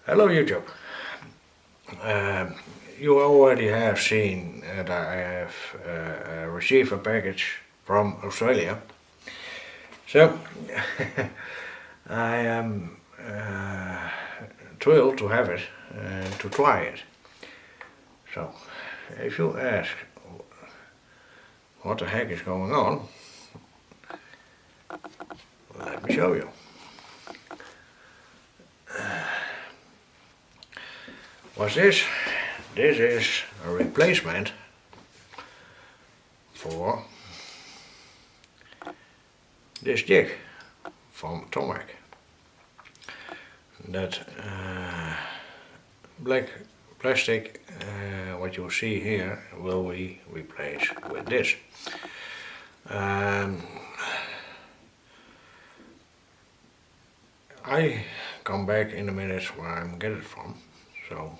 Hello YouTube. You already have seen that I have received a package from Australia. So I am thrilled to have it and to try it. So if you ask what the heck is going on, let me show you. What's this? This is a replacement for this jig from Tormek. That black plastic, what you see here, will be replaced with this. I come back in a minute where I get it from. So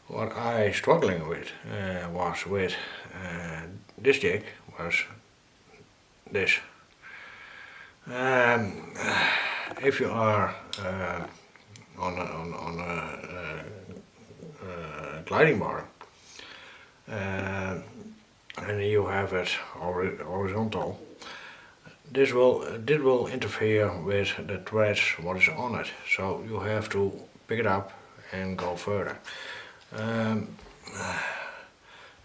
what I struggling with was with this jig was this. If you are on a gliding bar and you have it horizontal, this will interfere with the threads what is on it, so you have to pick it up and go further.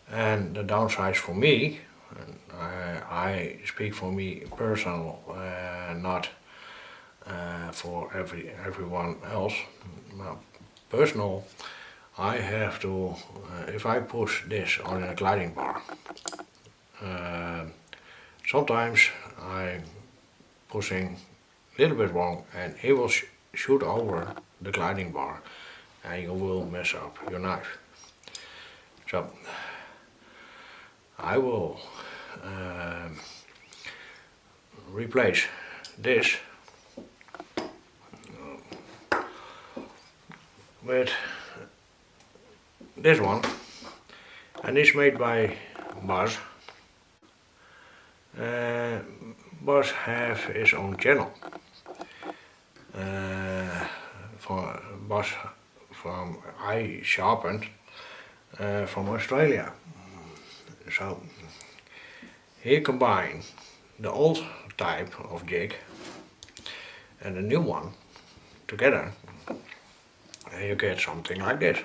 And the downside for me, I speak for me personal, not for everyone else. Personal, I have to, if I push this on a gliding bar, sometimes I'm pushing a little bit wrong and it will shoot over the gliding bar and you will mess up your knife. So I will replace this with this one, and it's made by Buzz. Buzz have his own channel. For Buzz from I Sharpened from Australia. So he combined the old type of jig and the new one together, and you get something like this.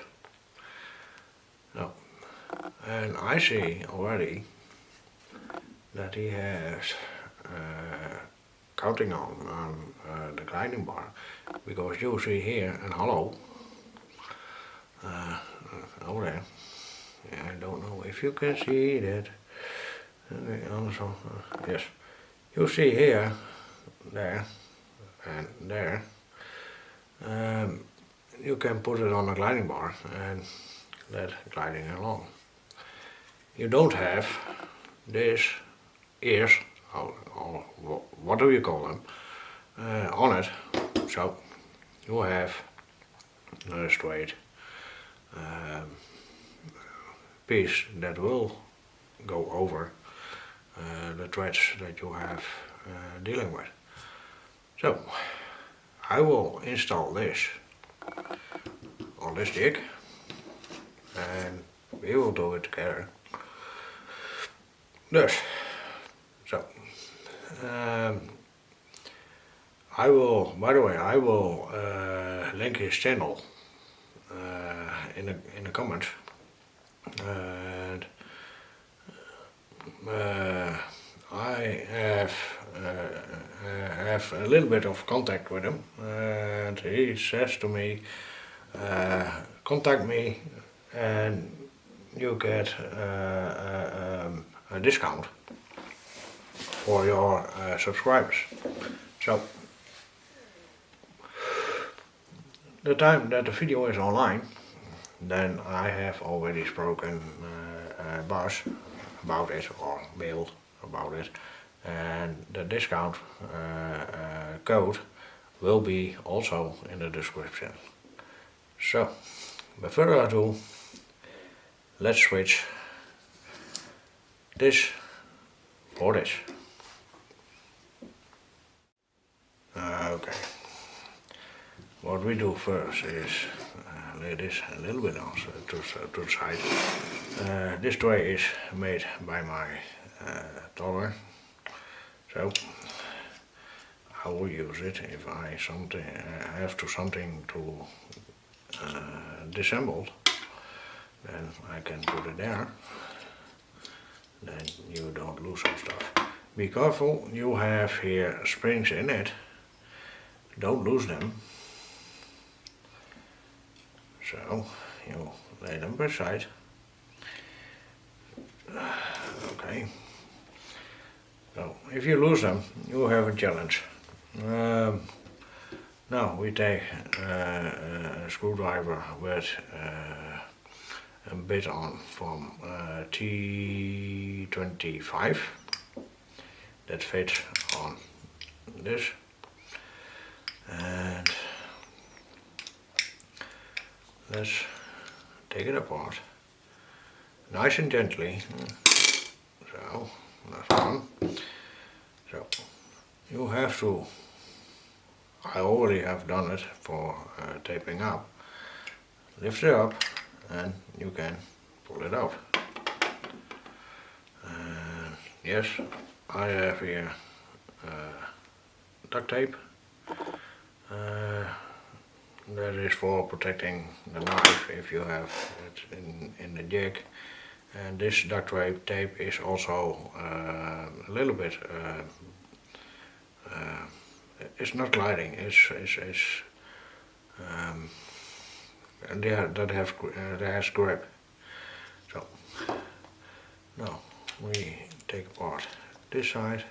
So, and I see already that he has counting on the gliding bar, because you see here and hollow over there. Yeah, I don't know if you can see that. Also, yes, you see here, there, and there. You can put it on a gliding bar and let gliding along. You don't have these ears, or what do you call them, on it, so you have a straight piece that will go over the threads that you have dealing with. So I will install this on this jig and we will do it together. Thus, so I will, by the way, I will link his channel in the comments, and I have a little bit of contact with him, and he says to me, contact me and you get a discount for your subscribers. So the time that the video is online, then I have already spoken Buzz about it, or mailed about it, and the discount code will be also in the description. So without further ado, let's switch this for this. Okay. what we do first is lay this a little bit on to the side. This tray is made by my tormek, so I will use it if I have something to disassemble. Then I can put it there. Then you don't lose some stuff. Be careful, you have here springs in it. Don't lose them. So you lay them by side. Okay. So if you lose them, you have a challenge. Now we take a screwdriver with a bit on from kj45 that fits on this, and let's take it apart nice and gently. So that's one. So you have to, I already have done it for taping up, lift it up and you can pull it out. Yes, I have here duct tape. That is for protecting the knife if you have it in the jig. And this duct tape is also a little bit, it's not gliding, that has grip. So now we take apart this side.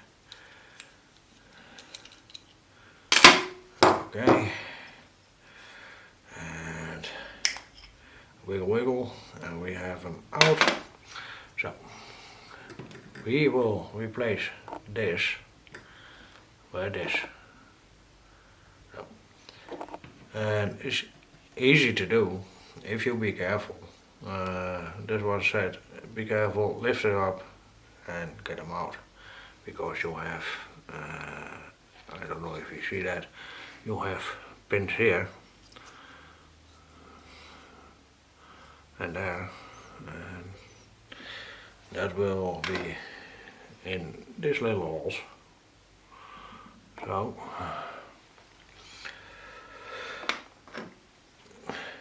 Okay, and wiggle, and we have them out. So we will replace this with this. So, and it's easy to do if you be careful. That's what I said. Be careful, lift it up and get them out, because you have, I don't know if you see that, you have pins here and there, and that will be in these little holes. So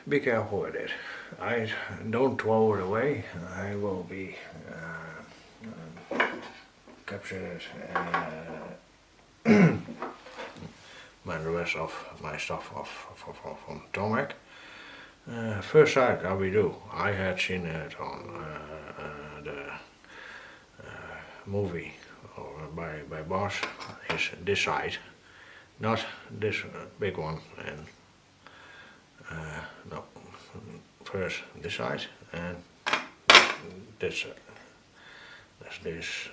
be careful with it. I don't throw it away. I will be capturing it and the rest of my stuff from tormek. First side how we do, I had seen it on the movie by Bosch, is this side, not this big one, and no, first this side and this that's this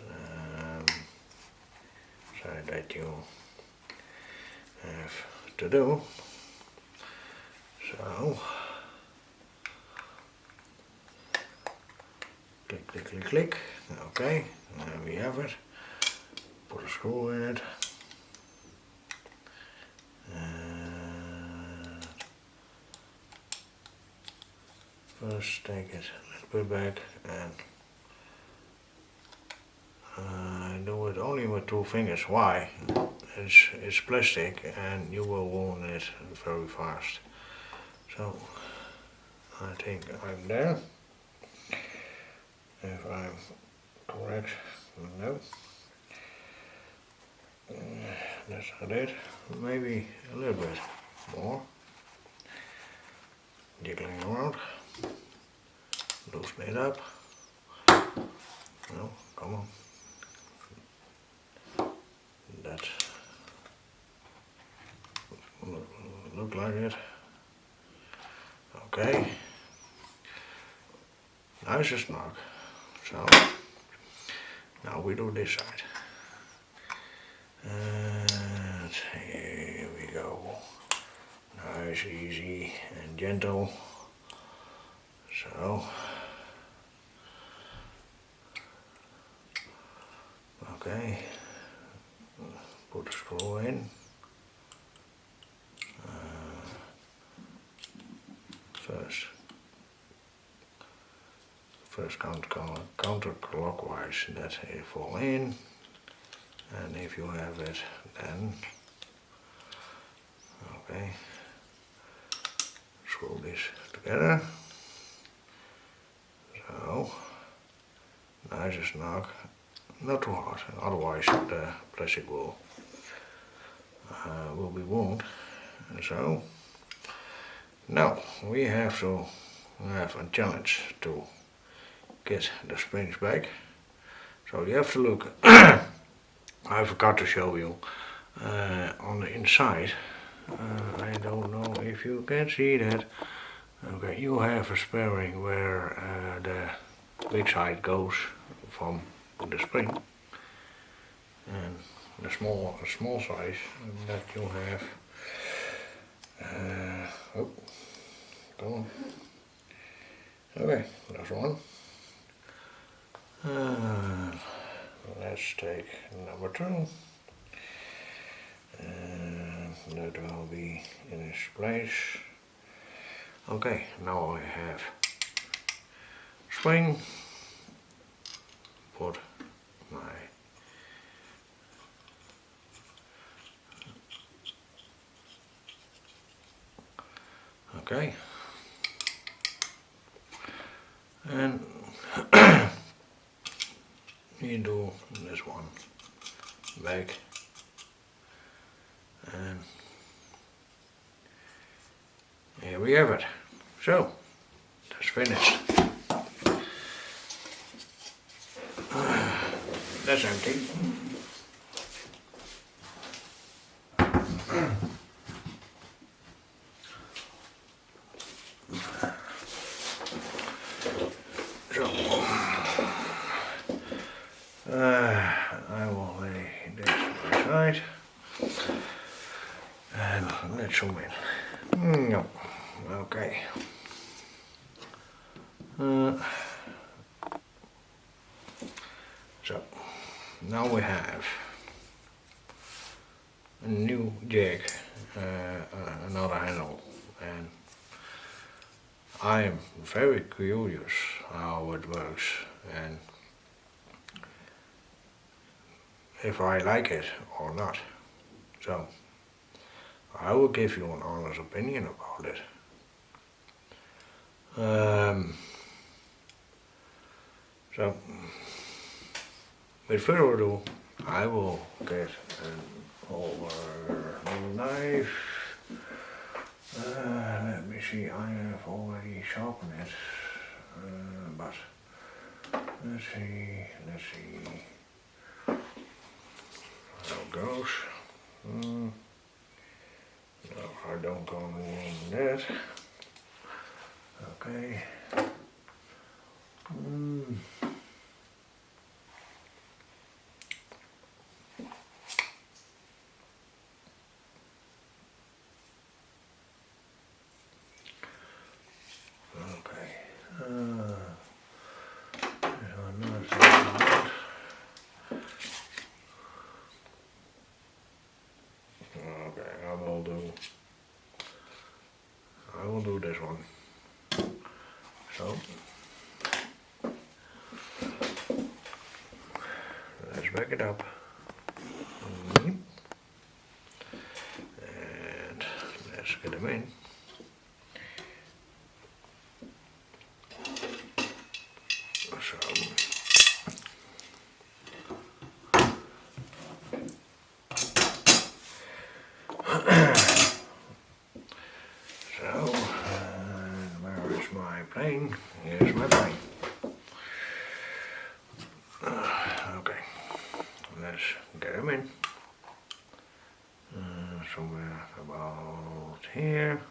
side that you have to do. So click, click, click, click. Okay, there we have it. Put a screw in it. And first take it a little bit back, and I do it only with 2 fingers. Why? It's plastic and you will ruin it very fast. So I think I'm there. If I'm correct, no. That's not it. Maybe a little bit more. Jiggling around. Loosen it up. No, come on. That look like it. Okay. Nice and snug. So now we do this side. And here we go. Nice, easy and gentle. So okay. Put the screw in. first counterclockwise that it fall in, and if you have it then okay, screw this together, so nice and snug, not too hard, otherwise the plastic will be wound. So now we have to have a challenge to get the springs back. So you have to look, I forgot to show you on the inside, I don't know if you can see that. Okay, you have a spare ring where the big side goes from the spring, and the small size that you have. Oh, come on. Okay, that's one. Let's take number 2. And that will be in its place. Okay, now I have spring. Put my okay, and you do this one back, and here we have it. So that's finished. That's empty. So I will lay this aside and let's zoom in. No, okay. So now we have a new jig, another handle, and I am very curious how it works and if I like it or not. So I will give you an honest opinion about it. So with further ado, I will get an over knife. Let me see, I have already sharpened it, but let's see how it goes. No, I don't go in that. Okay. Okay, I will do this one. So let's back it up. And let's get them in. Where is my plane? Here's my plane. Okay, let's get them in. Somewhere about here.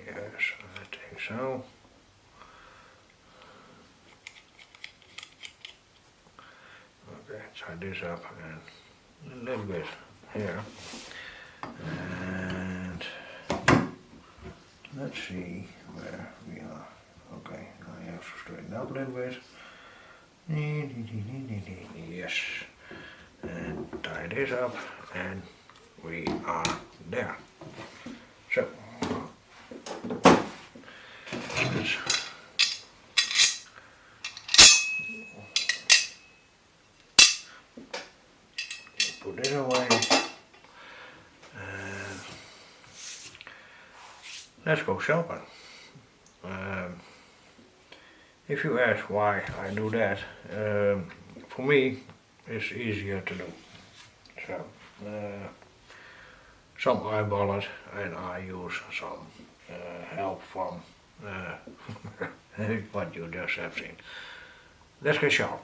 Yes, I think so. Okay, tie this up and a little bit here. And let's see where we are. Okay, I have to straighten up a little bit. Yes. And tie this up and we are there. So let's put this away and let's go sharpen. If you ask why I do that, for me it's easier to do. So some eyeball it and I use some help from what you just have seen. Let's get sharp.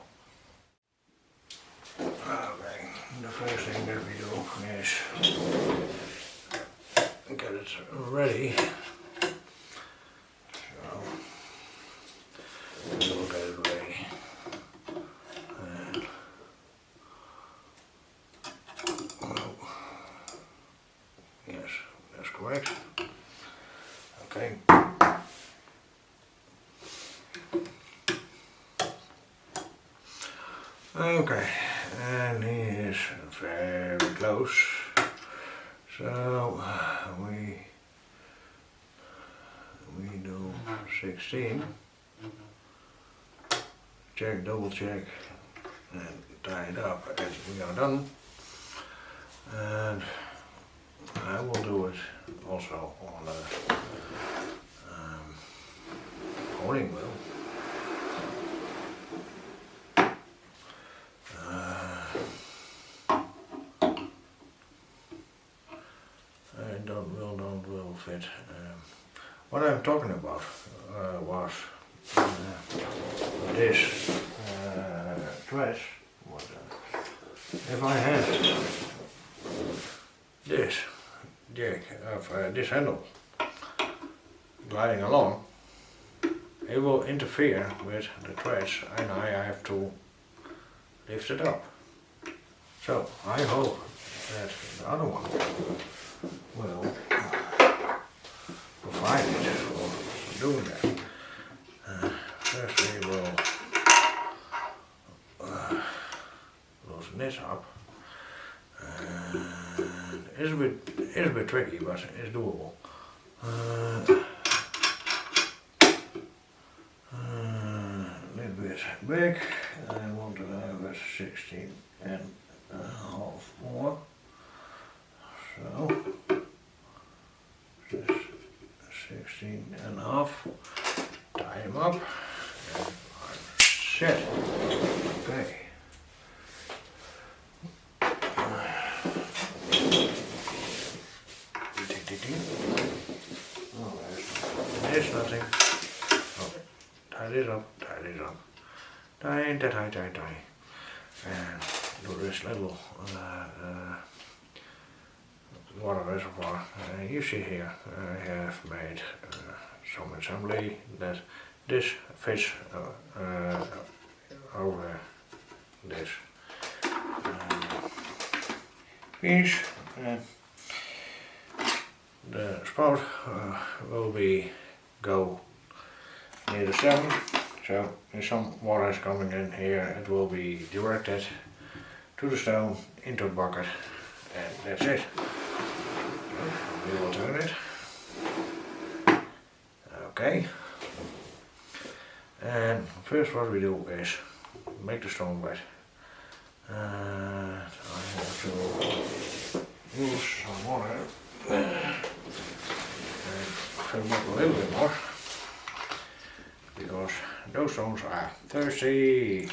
Okay, the first thing that we do is get it ready. So we'll get it ready. And, well, yes, that's correct. Okay. Okay, and he is very close. So we do 16. Check, double check, and tie it up as we are done. And I will do it also on the holding wheel. Will fit. What I'm talking about was this thread. If I had this jack of this handle gliding along, it will interfere with the threads and I have to lift it up. So I hope that the other one will provide it for doing that. First we will loosen this up. It's a bit tricky, but it's doable. A little bit big. I want to have a 16 and a half more. So just 16 and a half. Tie him up and I'm set. Okay. Oh, there's nothing. Oh, tie this up, tie this up. Tie, tie, tie, tie. And do this little water reservoir. You see here I have made some assembly that this fits over this piece. The spout will go near the stone, so if some water is coming in here, it will be directed to the stone into the bucket, and that's it. We will turn it. Okay. And first what we do is make the stone wet. I have to use some water and fill them up a little bit more because those stones are thirsty.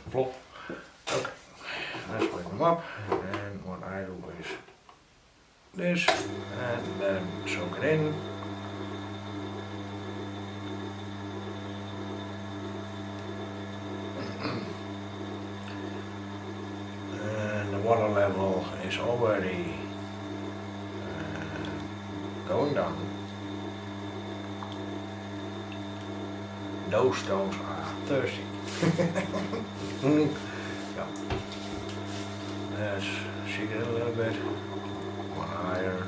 Flop. Okay, let's bring them up, and what I do is this, and then soak it in. And the water level is already going down. Those stones are thirsty. Yeah. Let's shake it a little bit. One higher.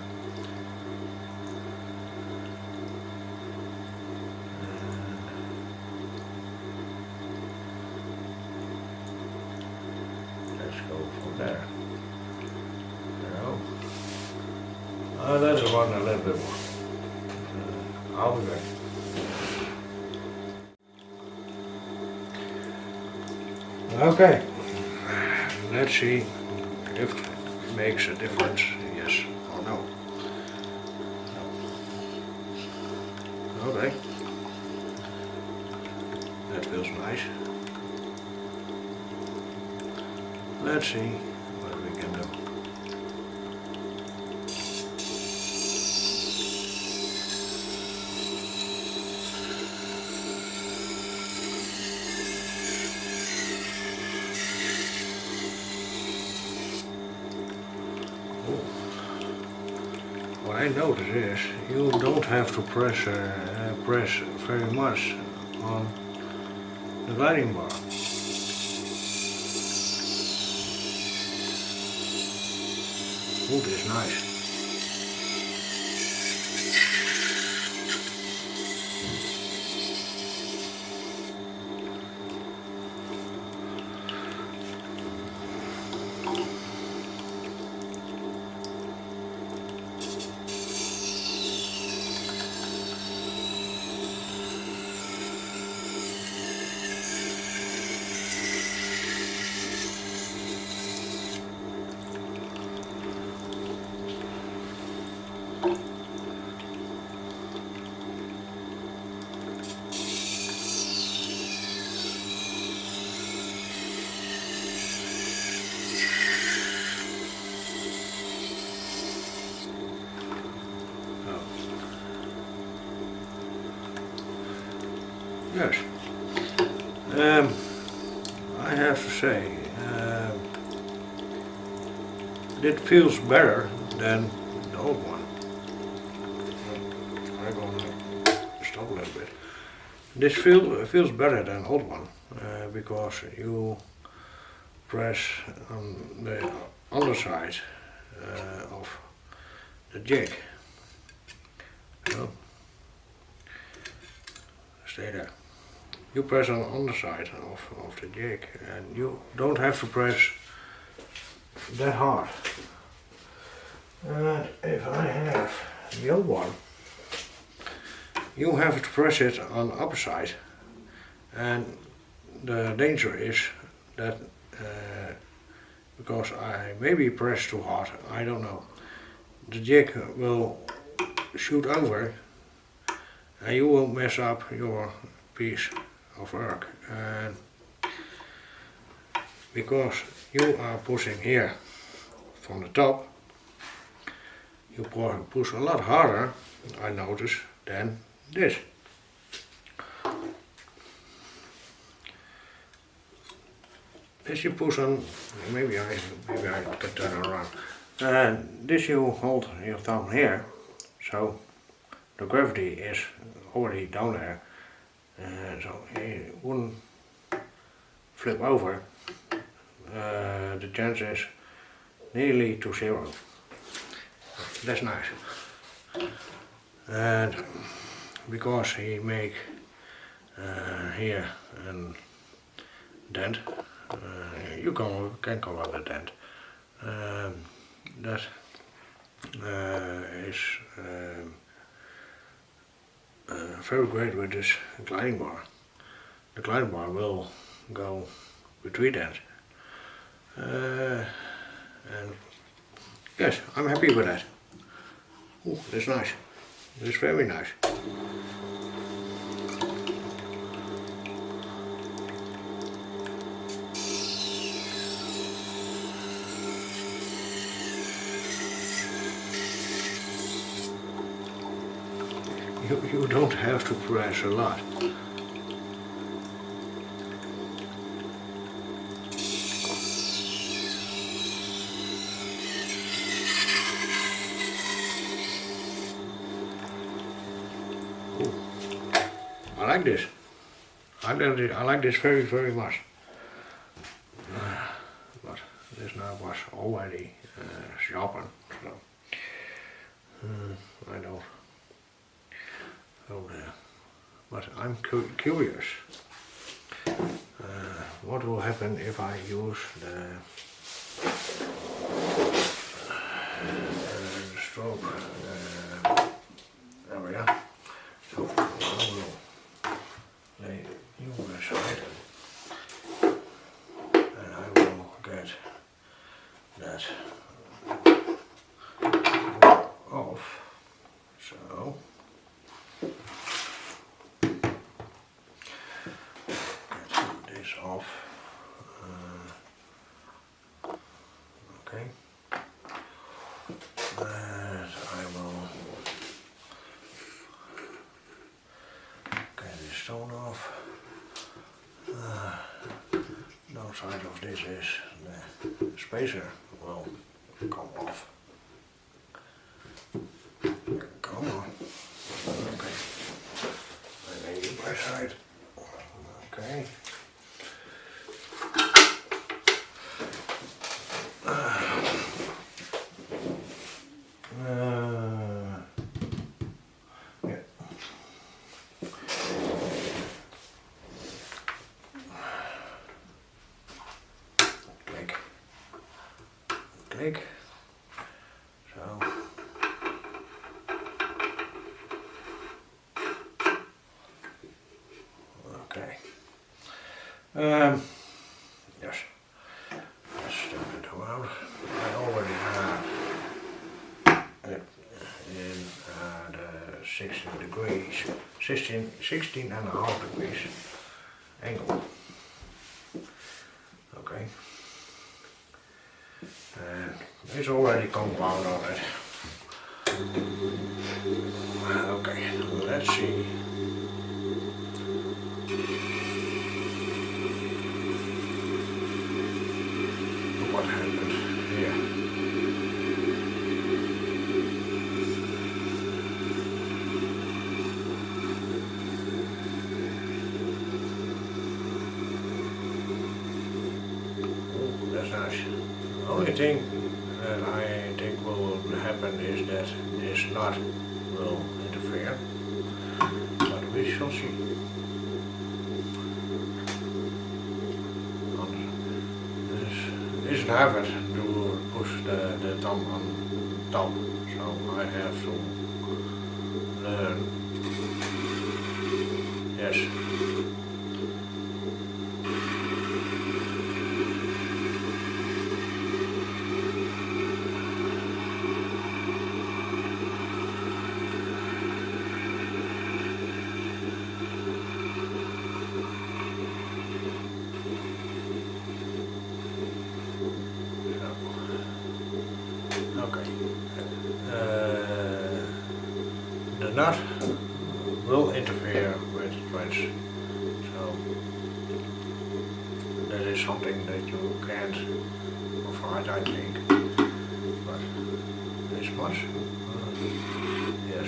to run a little bit more. I'll be back. Okay, let's see if it makes a difference, yes or no. Okay, that feels nice. Let's see what we can do. What I notice is you don't have to press very much on the gliding bar. Wood is nice. Yes. I have to say, it feels better than the old one. I'm gonna stop a little bit. This feels better than the old one because you press on the underside of the jig. So, stay there. You press on the underside of the jig and you don't have to press that hard. And if I have the old one, you have to press it on the upper side, and the danger is that because I maybe press too hard, I don't know, the jig will shoot over and you will mess up your piece of work. And because you are pushing here from the top, you push a lot harder, I notice, than this. This you push on, maybe I can turn around. And this you hold your thumb here, so the gravity is already down there, so it wouldn't flip over. The chance is nearly to zero. That's nice. And because he make here a dent, you can come up a dent. That is very great with this gliding bar. The gliding bar will go between that. And yes, I'm happy with that. Ooh, that's nice. That's very nice. You don't have to press a lot. Ooh. I like this. I like this very, very much. But this now was already sharpened, so I don't go there. But I'm curious. What will happen if I use the stroke get that off. So get this off. Okay. And I will get this stone off. No side of this is the spacer will come off. Come on. Okay. And then you by side. Okay. Yeah. Click. Click. So. Okay. Yes. Let's turn it around. I already have it in the 16 degrees, 16 and a half degrees angle. Okay. And there's already compound on it. Okay, let's see. What happened here? Oh, that's nice. The only thing that I think will happen is that this knot will interfere, but we shall see. It's an effort to push the thumb on top, so I have to learn. Yes. Okay. The nut will interfere with threads, so that is something that you can't provide, I think. But this much, yes.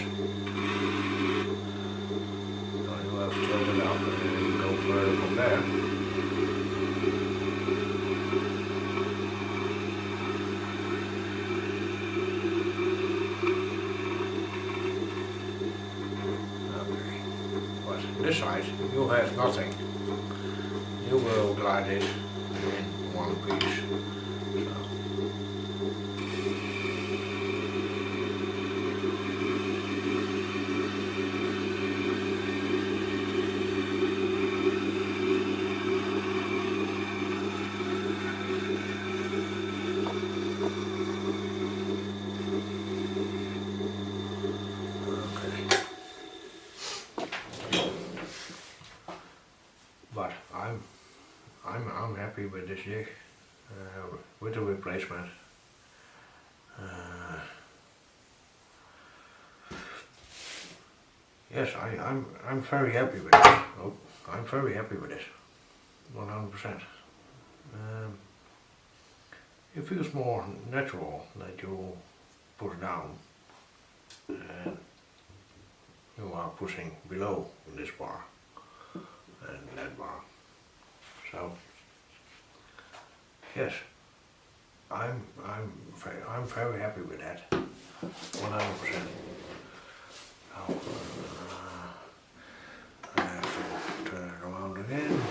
So you have to tilt it up and go further from there. This side you have nothing. You will glide it in one piece. But I'm happy with this jig, with the replacement. Yes, I'm very happy with this. Oh, I'm very happy with this, 100%. It feels more natural that you push down and you are pushing below this bar and that bar. So yes, I'm very happy with that, 100%. Now, I have to turn it around again.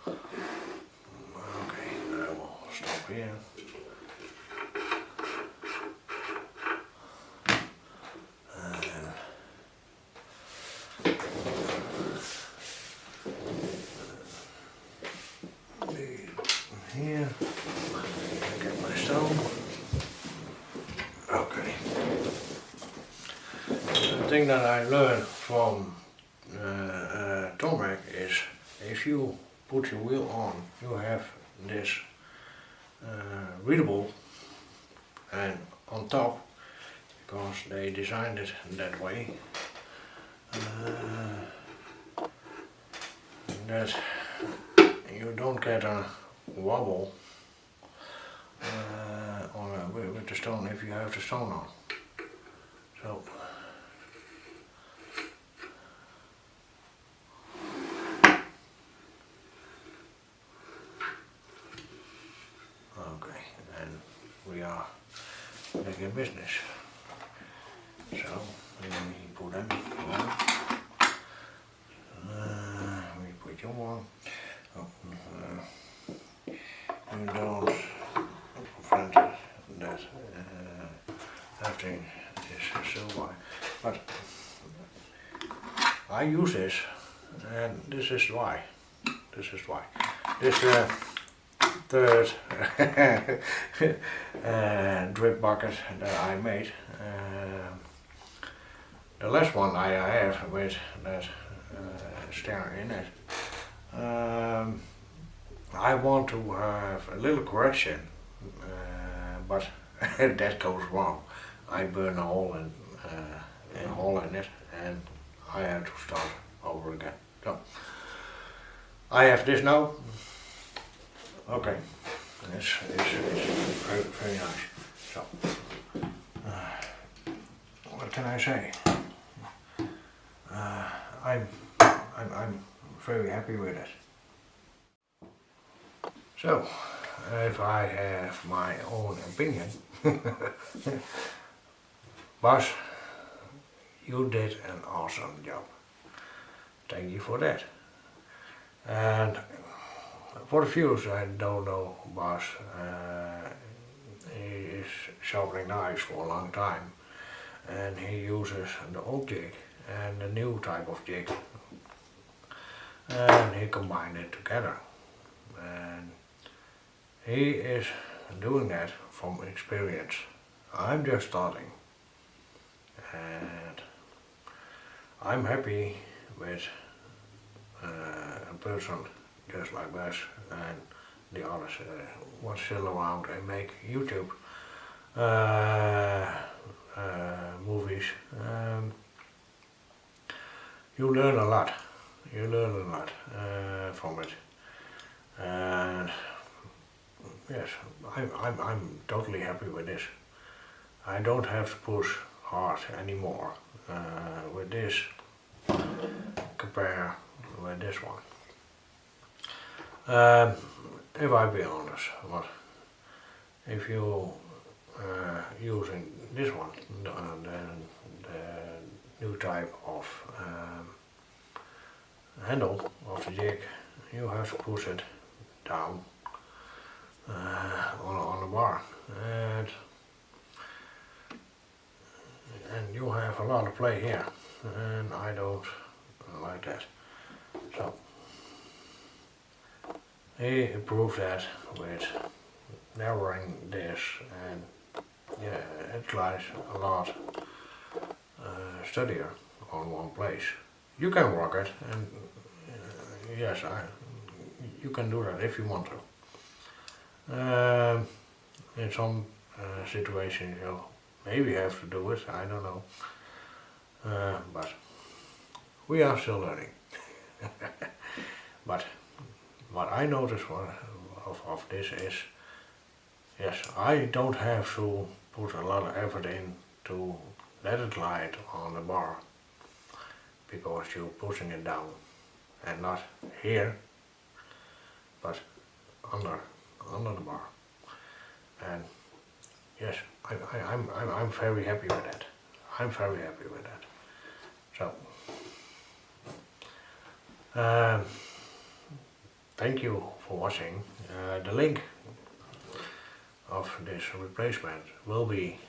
Okay, I will stop here. here. I get my stone. Okay. The thing that I learned from tormek is if you put your wheel on, you have this readable, and on top, because they designed it that way, that you don't get a wobble with the stone if you have the stone on. So okay, and we are making business. So we put them on. We put you on. Oh, you don't prevent that everything is silver, but I use this, and this is why. This is why. This third drip bucket that I made. The last one I have with that stair in it. I want to have a little correction, but that goes wrong. I burn a hole in it, and I have to start over again. So I have this now. Okay, it's very, very nice. So what can I say? I'm very happy with it. So, if I have my own opinion, Bas, you did an awesome job. Thank you for that. And for the viewers that don't know Bas, he is sharpening knives for a long time, and he uses the old jig and the new type of jig, and he combined it together. And he is doing that from experience. I'm just starting, and I'm happy with a person just like Bas and the others what still around and make YouTube movies. You learn a lot. You learn a lot from it, and yes, I'm totally happy with this. I don't have to push hard anymore with this compare with this one. If I be honest, but if you using this one, the new type of handle of the jig, you have to push it down on the bar, and you have a lot of play here, and I don't like that. So he improved that with narrowing this, and yeah, it lies a lot steadier on one place. You can work it, and yes, you can do that if you want to. In some situations you maybe have to do it, I don't know, but we are still learning. But what I noticed of this is, yes, I don't have to put a lot of effort in to let it glide on the bar, because you're pushing it down, and not here, but under the bar. And yes, I'm very happy with that. I'm very happy with that. So thank you for watching. The link of this replacement will be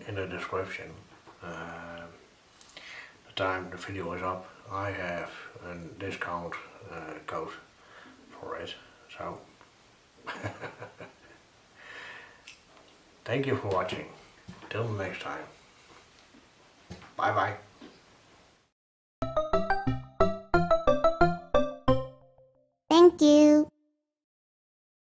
in the description. The time the video is up, I have a discount code for it. So Thank you for watching. Till next time. Bye bye.